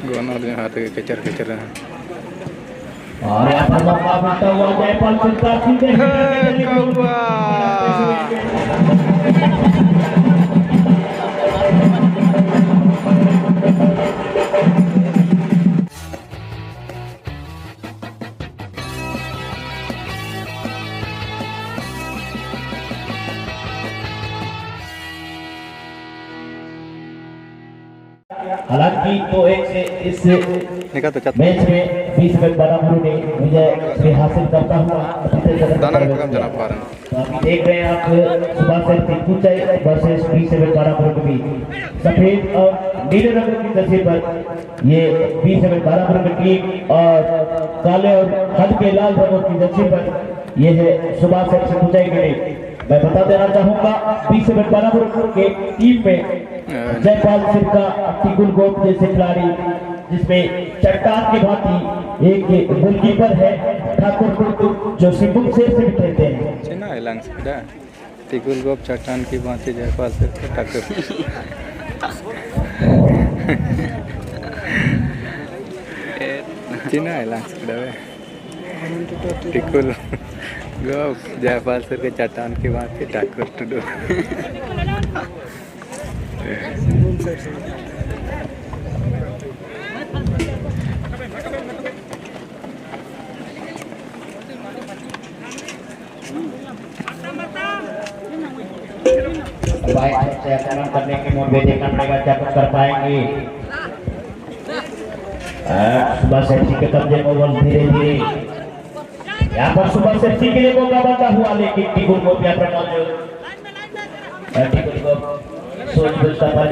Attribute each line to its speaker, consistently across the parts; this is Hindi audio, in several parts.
Speaker 1: गोनों हाथ के कचर कचर हैं।
Speaker 2: और यहाँ पर मौका मिलता हुआ जयपाल सरकार सीधे हालांकि 2-1 से इस मैच में 20 रन बनापुर ने विजय हासिल करता हुआ देख रहे हैं आप सुभाष सर वर्सेस 20 रन बनापुर के बीच सफेद और नीले रंग की जर्सी पर ये 20 रन बनापुर की टीम और काले और हल्के लाल रंगों की जर्सी पर ये है सुभाष सर सिंकुचाई के लिए। मैं बता देना चाहूंगा 20 रन बनापुर के टीम में जयपाल सिरका टिकुल गोप जैसे खिलाड़ी जिसमें चट्टान की भांति एक गोलकीपर है ठाकुर कुर्तु जो सिंबुक से भी खेलते हैं।
Speaker 1: टिकुल गोप चट्टान की भांति जयपाल सिरका ठाकुर टिकुल गोप जयपाल सिरका चट्टान की भांति ठाकुर टुडू
Speaker 2: से आक्रमण करने के मोड़ देखना पड़ेगा क्या कुछ कर पाएंगे। सुभाष सेठी के कब्जे में बॉल धीरे धीरे यहाँ पर सुभाष सेठी के लिए मौका बनता हुआ लेकिन टिकुल गोप यहाँ पर मौजूद टिकुल गोप सोच बुझता पर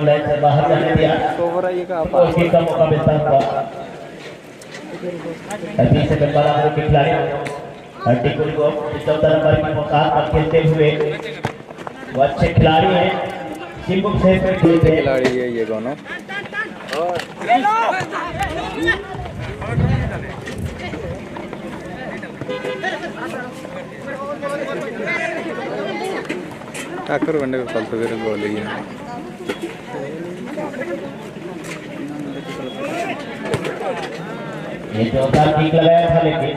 Speaker 2: लाइन से बाहर जाने दिया उसके का मौका मिलता हुआ 20 सेकंड बाद के खिलाड़ी टिकुल गोप 14 नंबर की पोशाक पर खेलते हुए वो अच्छे खिलाड़ी हैं सिंबुक से खेलते
Speaker 1: खिलाड़ी है ये दोनों ठाकुर वनडे में फलते हुए गोल ही है।
Speaker 2: ये चौथा ठीक लगाया था लेकिन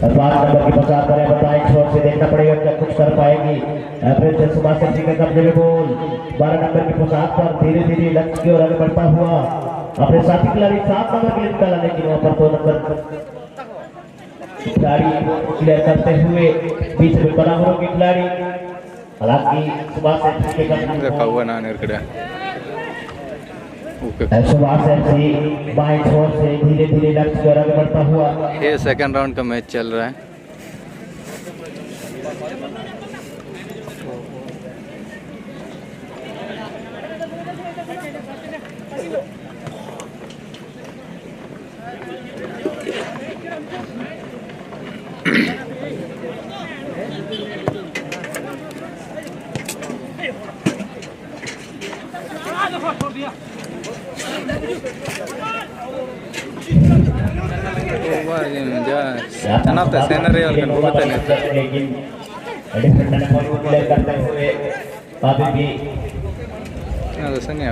Speaker 2: 5 नंबर की पोशाक पर बताएं छोर से देखना पड़ेगा क्या कुछ कर पाएगी। फिर से सुभाष सेठी के कब्जे में बॉल 12 नंबर की पोशाक पर धीरे धीरे लक्ष्य की ओर आगे बढ़ता हुआ अपने साथी खिलाड़ी 7 नंबर के लिए निकाला लेकिन वहां पर 2 नंबर खिलाड़ी क्लियर करते हुए 20 रन बनापुर के खिलाड़ी हालांकि सुभाष सेठी के कब्जे सुभाष सेठी बाएं छोर से धीरे धीरे लक्ष्य की ओर आगे बढ़ता हुआ
Speaker 1: ये सेकंड राउंड का मैच चल रहा है।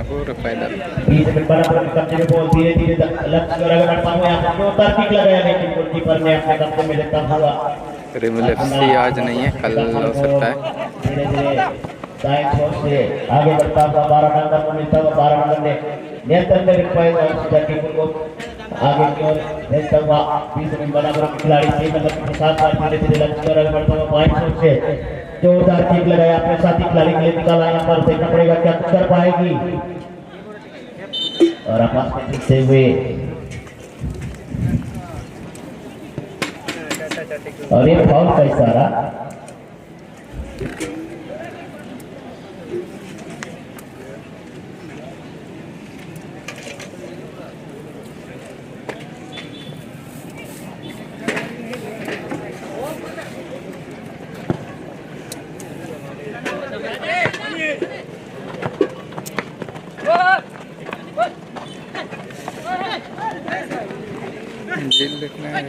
Speaker 1: पूरा फायदा
Speaker 2: धीरे धीरे
Speaker 1: आज नहीं है कल हो सकता है।
Speaker 2: धीरे धीरे दाएं छोर से आगे बढ़ता हुआ 12 नंबर को मिलता हुआ 12 नंबर ने नियंत्रण में रख पाएगा टिकुल को आगे की ओर भेजता हुआ 20 रन बनापुर के खिलाड़ी 3 नंबर के साथ धीरे धीरे लक्ष्य की ओर आगे बढ़ता हुआ बाएं छोर से जोरदार किक लगाया अपने साथी खिलाड़ी के लिए निकाला यहाँ पर देखना पड़ेगा क्या कुछ कर पाएगी और आपस में जीतते हुए और ये फाउल का इशारा
Speaker 1: जेल देखना है।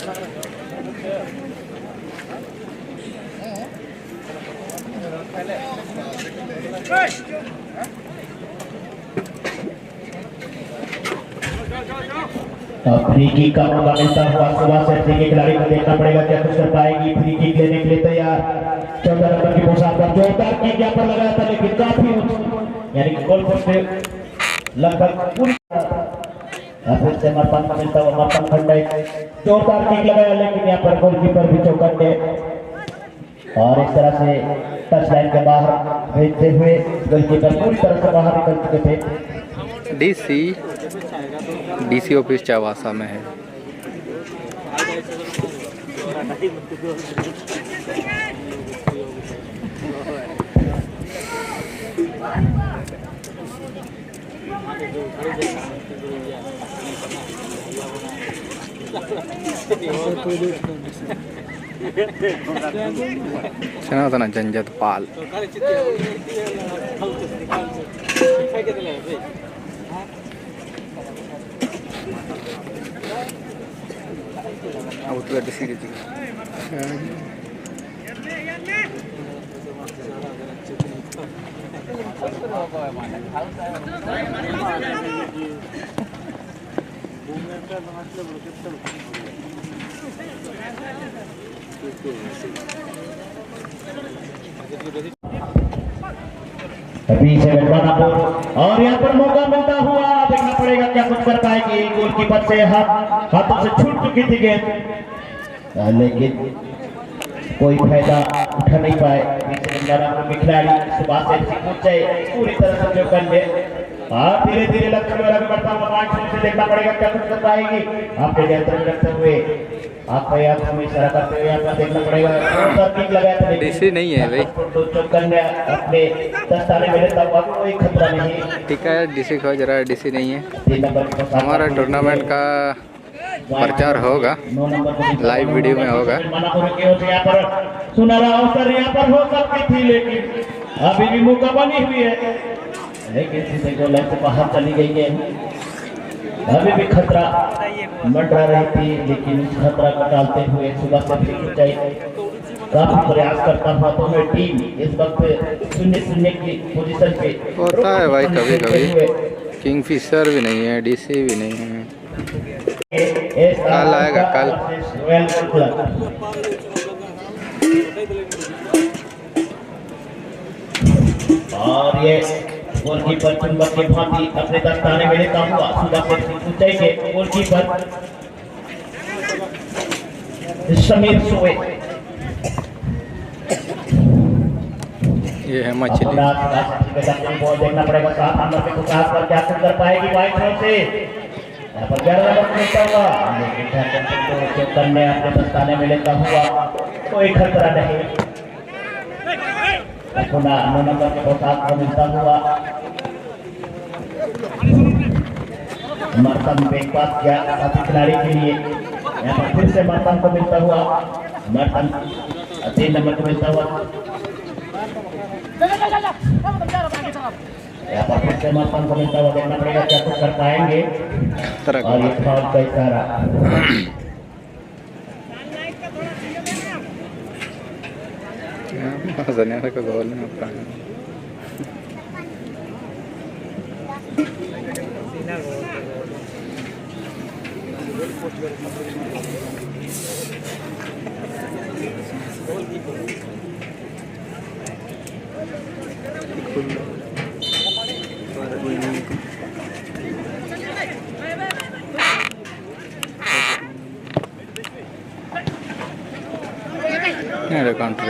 Speaker 2: फ्री किक का मौका मिलता हुआ सुबह से फ्री के खिलाड़ी को देखना पड़ेगा क्या कुछ कर पाएगी। फ्री किक लेने के लिए तैयार 14 नंबर की पोशाक पर जोरदार किक यहाँ पर लगाया था लेकिन काफी यानी कि गोल पोस्ट पे लगभग पूरी फिर से मरपन मिलता हुआ मरपन खंडे जोरदार किक लगाया लेकिन यहाँ पर गोलकीपर भी चौकट दे और इस तरह से टच लाइन के बाहर भेजते हुए गोलकीपर पूरी तरह से बाहर निकल चुके थे।
Speaker 1: डीसी ऑफिस चावासा में है। सनातन झंझट पाल
Speaker 2: बीच है और यहाँ पर मौका मिलता हुआ देखना पड़ेगा क्या कुछ कर पाएगी। गोलकीपर से हाथों से छूट चुकी थी गेंद लेकिन कोई फायदा उठा नहीं पाए। खिलाड़ी सुभाष पूरी तरह से जो कर ले धीरे धीरे लक्ष्य में बढ़ता हुआ से देखना पड़ेगा क्या कुछ कर पाएगी। आपके नियंत्रण रखते हुए आपका याद हमें इशारा करते हुए यहाँ देखना पड़ेगा।
Speaker 1: डीसी नहीं है भाई,
Speaker 2: अपने दस्ताने में लेता हुआ कोई खतरा नहीं।
Speaker 1: ठीक है डीसी खोज रहा है, डीसी नहीं है। हमारा टूर्नामेंट का प्रचार होगा, लाइव वीडियो में होगा।
Speaker 2: सुनहरा अवसर यहाँ पर हो सकती थी लेकिन अभी भी मौका बनी हुई है लेकिन सीधे गोल लाइन से बाहर चली गई गेंद। अभी भी खतरा मंडरा रही थी लेकिन उस खतरा को टालते हुए सुबह से काफी प्रयास करता हुआ तो मैं टीम इस वक्त 0-0 की पोजीशन पे
Speaker 1: होता है भाई। कभी कभी किंगफिशर भी नहीं है, डीसी भी नहीं है। कल आएगा कल।
Speaker 2: और ये गोलकीपर चुंबक के भांति अपने दस्ताने में लेता हुआ सुबह से ऊंचाई के गोलकीपर समीर सोए
Speaker 1: ये है मछली।
Speaker 2: बॉल देखना पड़ेगा 7 नंबर पे कुछ पर क्या कर पाएगी वाइट थ्रो से यहाँ पर 11 नंबर मिलता हुआ लेकिन करने अपने दस्ताने में लेता हुआ कोई खतरा नहीं। पुनः 9 नंबर के पोशाक को मिलता हुआ मर्तन ब्रेकफास्ट किया साथी खिलाड़ी के लिए। यहाँ पर फिर से मर्तन को मिलता हुआ मर्तन 3 नंबर को मिलता हुआ यहाँ पर फिर से मर्तन को मिलता हुआ देखना पड़ेगा क्या कुछ कर पाएंगे। और ये फाउल का इशारा
Speaker 1: Zaniasa ka gol na pa. Ada counter.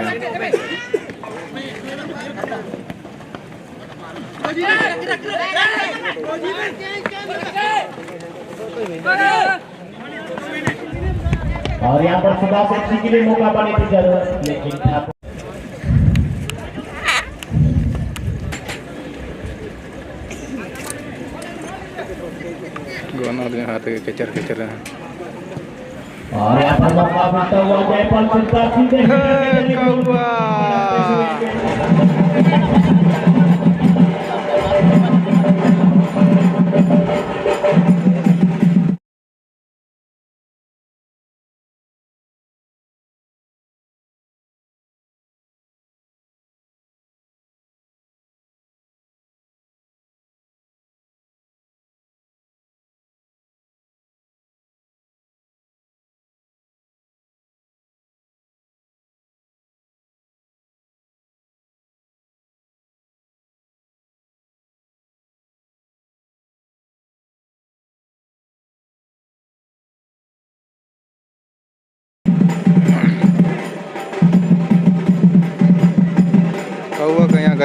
Speaker 2: और यहाँ पर सुबह से अच्छी के लिए मौका पाने की जरूरत लेकिन
Speaker 1: दोनों हाथ के कचर कचर है।
Speaker 2: और यहाँ पर मौका मिलता हुआ जयपाल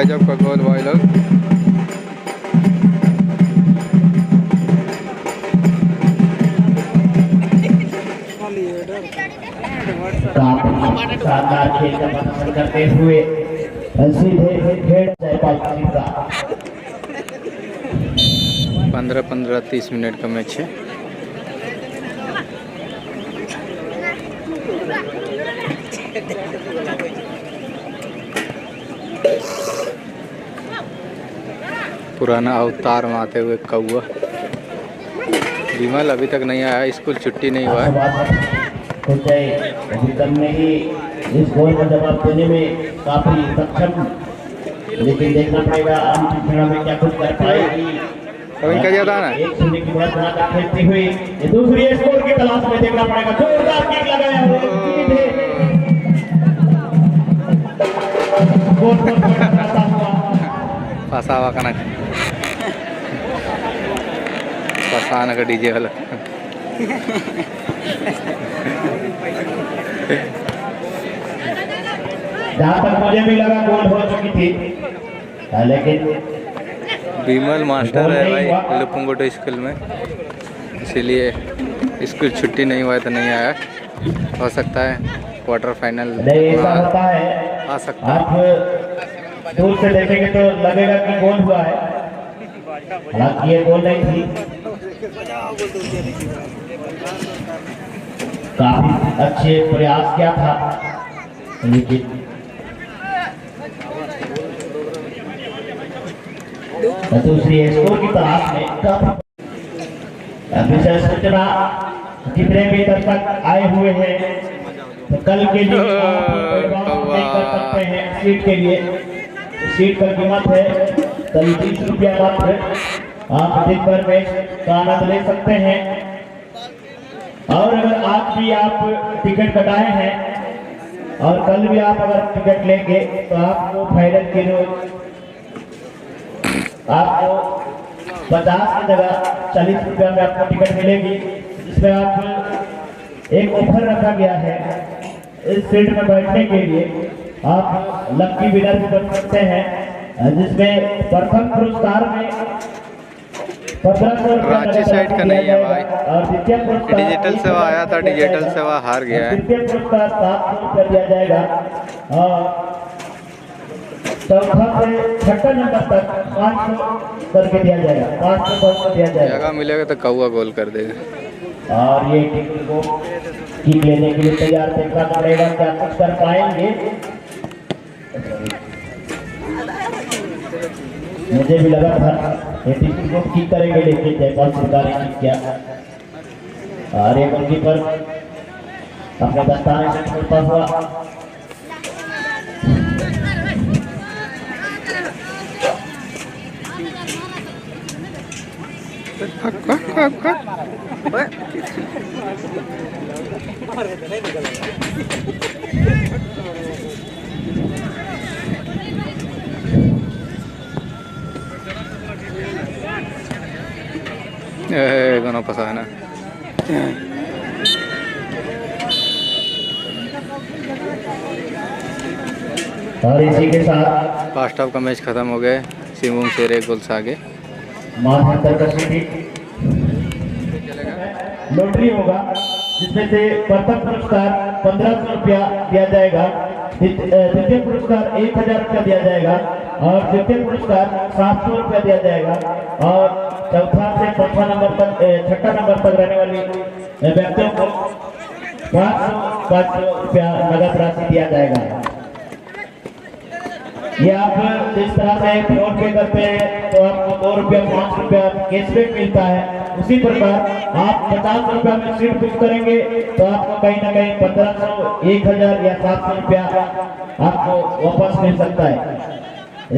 Speaker 1: गजब का गोल भाई लोग।
Speaker 2: शानदार खेल का प्रदर्शन करते हुए सीधे खेल जयपाल सिंह का
Speaker 1: 15-15 30 मिनट का मैच है। पुराना अवतार में आते हुए कौआ विमल अभी तक नहीं आया, स्कूल छुट्टी नहीं हुआ है।
Speaker 2: ने ही इस गोल का जवाब देने में काफी सक्षम, लेकिन देखना पड़ेगा अंतिम में क्या कुछ कर पाएगी।
Speaker 1: इनका ज्यादा ना
Speaker 2: एक शून्य की बढ़त बनाकर खेलती हुई दूसरी स्कोर की तलाश में देखना पड़ेगा। जोरदार किक लगाया
Speaker 1: फसावा का फसाना का डीजे वाला।
Speaker 2: जहाँ तक मुझे भी लगा गोल हो चुकी थी, लेकिन
Speaker 1: विमल मास्टर है भाई लुपुंगोटो स्कूल में, इसीलिए स्कूल छुट्टी नहीं हुआ है तो नहीं आया। हो सकता है क्वार्टर फाइनल
Speaker 2: ऐसा होता है,
Speaker 1: आ सकता है।
Speaker 2: आप दूर से देखेंगे तो लगेगा कि गोल हुआ है, हालांकि ये गोल नहीं थी। काफी अच्छे प्रयास किया था, लेकिन दूसरी स्कोर की तलाश में विशेष सूचना जितने भी दर्शक आए हुए हैं तो कल के लिए कर सकते हैं। सीट के लिए सीट का कीमत है 30 रुपया मात्र। आप दिन भर मैच का आनंद ले सकते हैं, और अगर आज भी आप टिकट कटाए हैं और कल भी आप अगर टिकट लेंगे तो आपको फाइनल के रोज आपको 50 की जगह 40 रुपया में आपको टिकट मिलेगी, जिसमें आप एक ऑफर रखा गया है इस सीट में बैठने के लिए। आप लकी विनर भी बन सकते हैं, जिसमें प्रथम पुरस्कार में 1500 रुपया
Speaker 1: रांची साइड का नहीं है भाई,
Speaker 2: और द्वितीय पुरस्कार
Speaker 1: डिजिटल सेवा आया था, डिजिटल सेवा हार गया है।
Speaker 2: तृतीय पुरस्कार 700 रुपया दिया जाएगा, और चौथा से छठा नंबर तक 500 करके दिया जाएगा, 500 दिया जाएगा।
Speaker 1: जगह मिलेगा तो कौआ गोल कर देगा।
Speaker 2: और ये टिकट को किक लेने के लिए तैयार देखना पड़ेगा, क्या कुछ कर पाएंगे। मुझे भी लगा था ये टिकट को किक करेंगे, लेकिन जयपाल सरकार ने किक किया और ये गोलकीपर अपने दस्ताने से छोड़ता हुआ
Speaker 1: गाना पसाना।
Speaker 2: और इसी के साथ
Speaker 1: फर्स्ट हाफ का मैच खत्म हो गया, सिंगम शेर 1 गोल से आगे।
Speaker 2: लॉटरी होगा, जिसमें से प्रथम पुरस्कार 1500 रुपया दिया जाएगा, द्वितीय पुरस्कार 1000 रुपया दिया जाएगा, और तृतीय पुरस्कार 700 रुपया दिया जाएगा, और चौथा से छठा नंबर तक रहने वाली व्यक्तियों को 500 रुपया नगद राशि दिया जाएगा। ये आप जिस तरह से फोन पे करते हैं तो आपको 2 रुपया 5 रुपया कैशबैक मिलता है, उसी प्रकार आप 50 रुपया में सीट बुक करेंगे तो आपको कहीं ना कहीं 1500, 1000 या 700 रुपया आपको वापस मिल सकता है।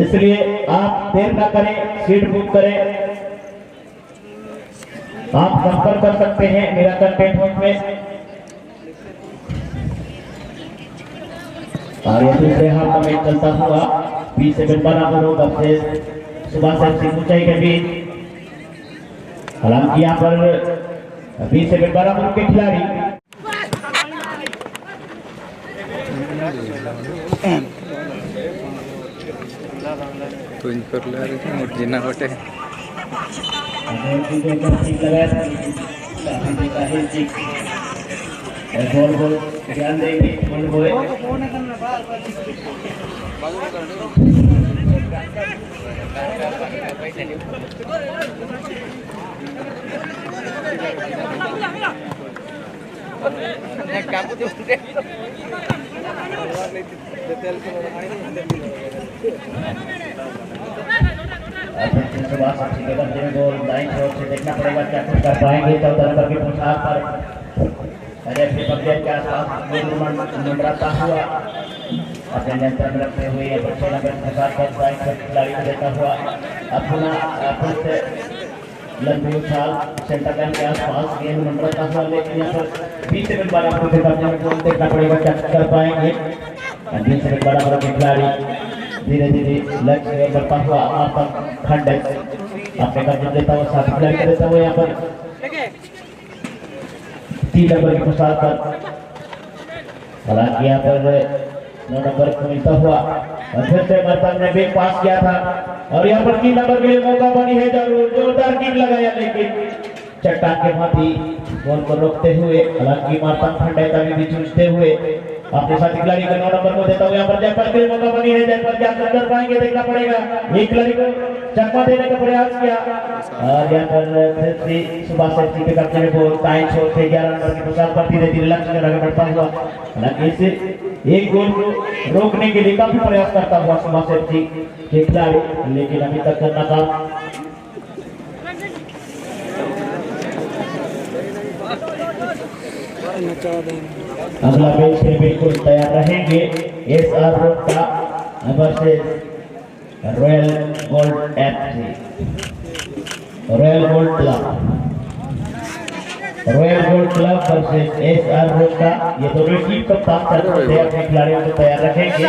Speaker 2: इसलिए आप देर ना करें, सीट बुक करें। आप संपर्क कर सकते हैं मेरा कंटेंट हाउस में। और ये दूसरे हाथ का मैच चलता हुआ 20 सेकंड बराबर होगा से सुबह से ऊंचाई के बीच। हालांकि यहाँ पर 20 सेकंड बराबर के खिलाड़ी
Speaker 1: तुझ कर ले रहे मुझ जिना बटे
Speaker 2: गोल ध्यान देंगे गोल गोल दाईं छोर से देखना पड़ेगा क्या कुछ कर पाएंगे। 14 नंबर की पोशाक पर रेफरी पगलेट के आसपास मंडराता हुआ अपने नियंत्रण रखते हुए 6 नंबर की पोशाक पर दाईं छोर खिलाड़ी को देता हुआ अपना से लंबी उछाल सेंटर लाइन के आसपास गेंद मंडराता हुआ, लेकिन यहाँ पर 20 सेकंड बाद आपको देखना पड़ेगा क्या कर पाएंगे। 20 सेकंड बाद हमारा खिलाड़ी धीरे धीरे लक्ष्य बढ़ता हुआ आपका खंड अपने कब्जे लेता हुआ साथ खिलाड़ी कर देता हुआ यहाँ पर 3 नंबर की पोशाक पर, हालांकि यहाँ पर 9 नंबर को मिलता हुआ और फिर से मरतन ने बेग पास किया था और यहाँ पर 3 नंबर के लिए मौका बनी है जरूर, जोरदार किक लगाया लेकिन चट्टान के भांति बॉल को रोकते हुए, हालांकि मरतन खंड भी जूझते हुए अपने साथी खिलाड़ी को 9 नंबर को देता हुआ यहाँ पर जयपाल के लिए मौका बनी है। जयपाल क्या कर पाएंगे देखना पड़ेगा, एक खिलाड़ी को चकमा देने का प्रयास किया और यहाँ पर सुभाष सेठ जी के कब्जे में गोल दाईं छोर से 11 नंबर की पोशाक पर धीरे धीरे लक्ष्य में आगे बढ़ता हुआ, हालांकि इसे एक गोल को रोकने के लिए काफी प्रयास करता हुआ सुभाष सेठ जी के खिलाड़ी, लेकिन अभी तक नाकाम। अगला मैच के बिल्कुल तैयार रहेंगे SR Rohta versus royal gold FC, royal gold club versus SR Rohta. ये दोनों टीम कप्तान अपने खिलाड़ियों को तैयार रखेंगे।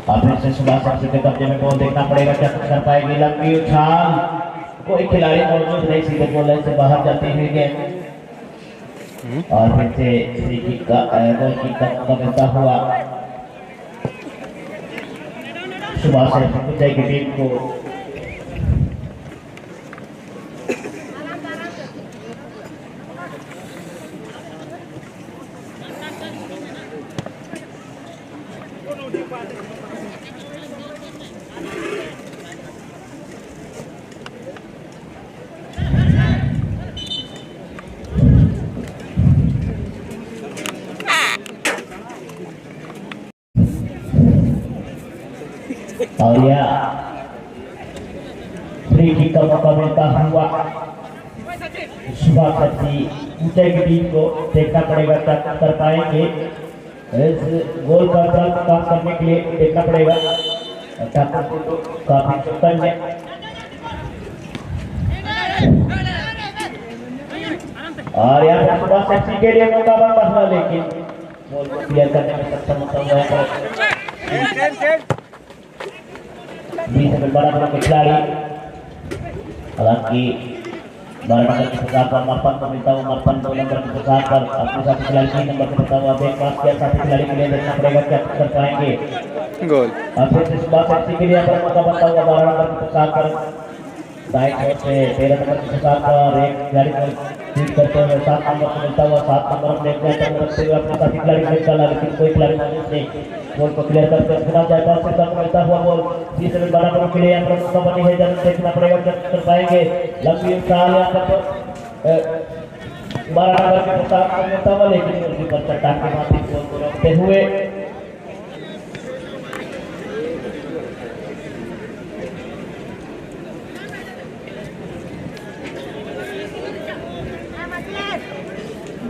Speaker 2: फिर से सुभाष सेठ के कब्जे में बॉल देखना पड़ेगा क्या कर पाएगी, लंबी उछाल, कोई खिलाड़ी मौजूद नहीं, सीधे बॉल लाइन से बाहर जाती हुई गेंद और फिर से फ्री किक का गोल किक का मिलता हुआ सुभाष सेठ की टीम को। और यह फ्री किक का मौका मिलता हुआ सुभाष सेठ की ऊंचाई की टीम को देखना पड़ेगा क्या कर पाएंगे। इस गोल पर काम करने के लिए देखना पड़ेगा काफी चौकन्ने और यहाँ पर सुभाष सेठ के लिए मौका बनता हुआ, लेकिन गोल को क्लियर करने में सक्षम होता हुआ 20 सेकंड बड़ा के खिलाड़ी, हालांकि 12 नंबर की पोशाक पर मरपन को मिलता हुआ, मरपन 2 नंबर की पोशाक पर अपने साथी खिलाड़ी 3 नंबर को मिलता हुआ बेग पास किया, साथी खिलाड़ी के लिए देखना पड़ेगा क्या कर पाएंगे गोल। और फिर से सुभाष सेठ के लिए पर मौका बनता हुआ 12 नंबर की पोशाक पर दाईं छोर से 13 नंबर की पोशाक पर एक खिलाड़ी को फीड करते हुए 7 नंबर को मिलता हुआ, 7 नंबर अपने रखते हुए अपने साथी खिलाड़ी को निकाला, लेकिन कोई खिलाड़ी मौजूद नहीं, बॉल को क्लियर करके बिना जयपाल से तक मिलता हुआ बॉल 30 सेकंड बड़ा के लिए यहाँ पर मौका बनी है, जब देखना पड़ेगा क्या कर पाएंगे। लंबी उछाल यहाँ पर 12 नंबर की पोशाक पर मिलता हुआ, लेकिन गोलकीपर चट्टान के भांति बॉल को रोकते हुए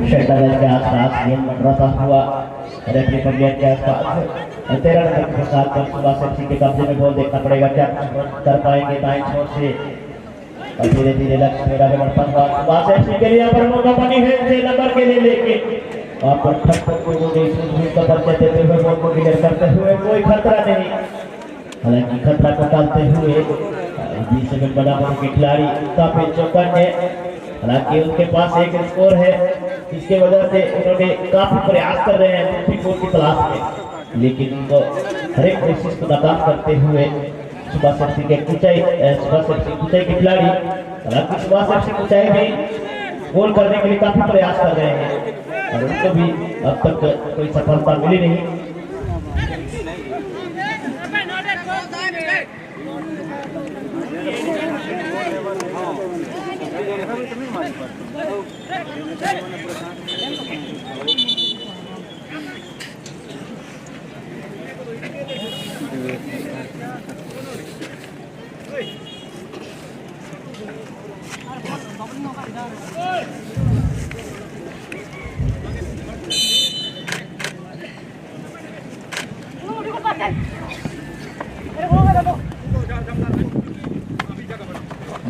Speaker 2: सेंटर लाइन के आसपास गेंद मंडराता हुआ रेफरी पर गेंद के आसपास 13 नंबर की पोशाक पर सुभाष सेठ के कब्जे में बॉल देखना पड़ेगा क्या कर पाएंगे दाईं छोर से और धीरे धीरे लक्ष्य में आगे बढ़ता हुआ सुभाष सेठ के लिए यहाँ पर मौका बनी है 6 नंबर के लिए, लेकिन वहाँ पर को का परिचय देते हुए बॉल को क्लियर करते हुए कोई खतरा नहीं, हालांकि खतरा को टालते हुए 20 सेकंड बराबर के खिलाड़ी काफी चौकन है। हालांकि उनके पास एक स्कोर है जिसके वजह से उन्होंने काफी प्रयास कर रहे हैं दूसरी गोल की तलाश में, लेकिन उनको हर एक कोशिश को नाकाम करते हुए सुभाष शक्ति के कुचाई के खिलाड़ी, हालांकि सुभाष शक्ति कुचाई भी गोल करने के लिए काफी प्रयास कर रहे हैं और उनको भी अब तक कोई सफलता मिली नहीं।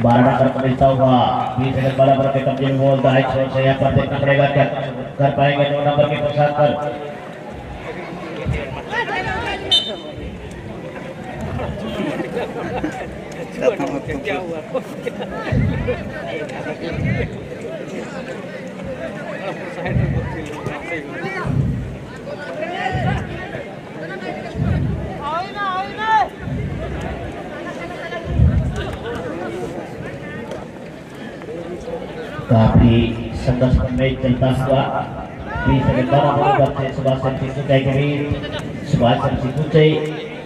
Speaker 2: बारह रन मिलता हुआ 20 सेकंड बराबर के कब्जे में बॉल दाएं छोर से यहाँ पर देखना पड़ेगा क्या कर पाएंगे 2 नंबर के पोशाक पर।
Speaker 1: क्या हुआ?
Speaker 2: काफी संघर्ष में चलता हुआ 20 सेकंड बराबर से सुभाष शक्ति कुचाई के बीच सुभाष शक्ति कुचाई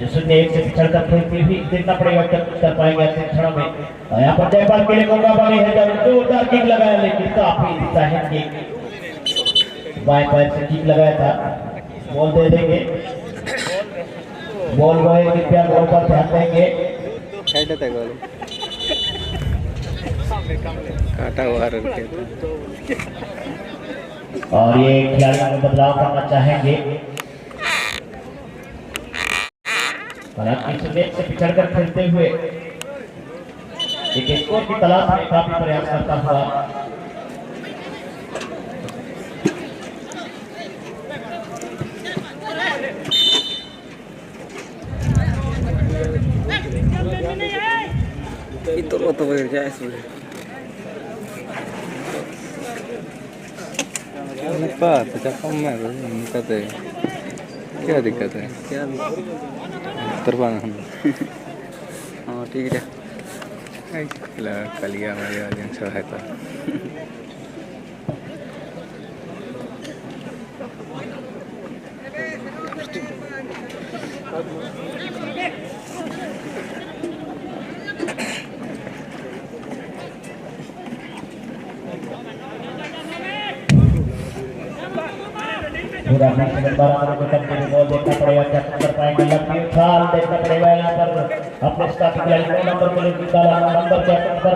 Speaker 2: जो 0-1 से पिछड़कर खेलती हुई देखना पड़ेगा क्या कर पाएंगे ऐसे क्षणों में। यहाँ पर जयपाल के लिए मौका बनी है जब जोरदार किक लगाया, लेकिन काफी दिशाहीन किक बाएं पैर से किक लगाया था। बॉल दे देंगे, बॉल बॉय कृपया बॉल पर ध्यान देंगे।
Speaker 1: काटा हुआ
Speaker 2: और ये खिलाड़ियों में बदलाव करना चाहेंगे, हालांकि सुनेट से पिछड़कर खेलते हुए एक स्कोर की तलाश में काफी प्रयास करता हुआ
Speaker 1: तो बगैर क्या है क्या दिक्कत है? क्या हाँ ठीक है कलिया मेरे सहायता
Speaker 2: पूरा बराबर को टक्कर में बॉल देखना पड़ेगा क्या कर पाएंगे। लंबी उछाल देखना पड़ेगा यहाँ पर अपने स्टाफ खिलाड़ी 2 नंबर को निकाला नंबर क्या पर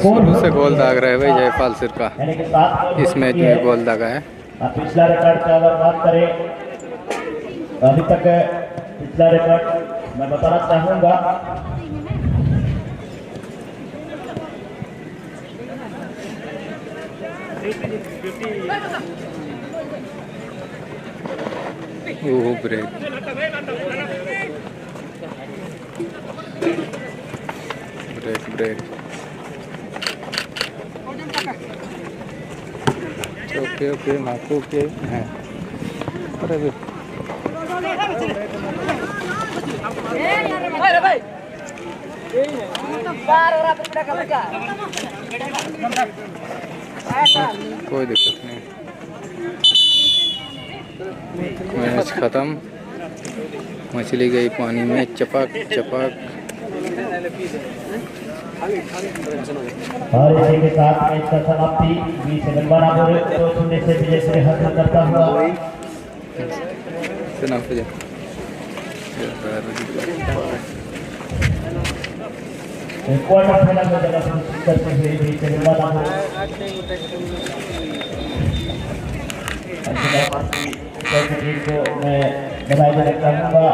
Speaker 1: शुरू से गोल दाग रहे भाई जयपाल सिरका, इस मैच में गोल दागा है।
Speaker 2: पिछला रिकॉर्ड की अगर बात करें अभी तक पिछला रिकॉर्ड मैं बताना चाहूंगा
Speaker 1: ब्रेक ब्रेक ओके माकू के हैं। अरे कोई दिक्कत नहीं, मैच खत्म। मछली गई पानी में चपक चपक।
Speaker 2: और इसी के साथ मैच का समाप्ति 20 रन बराबर 2-0 से विजय से हासिल करता हुआ क्वार्टर फाइनल में जगह सुनिश्चित करते हुए 20 रन बराबर को मैं बधाई देना चाहूँगा।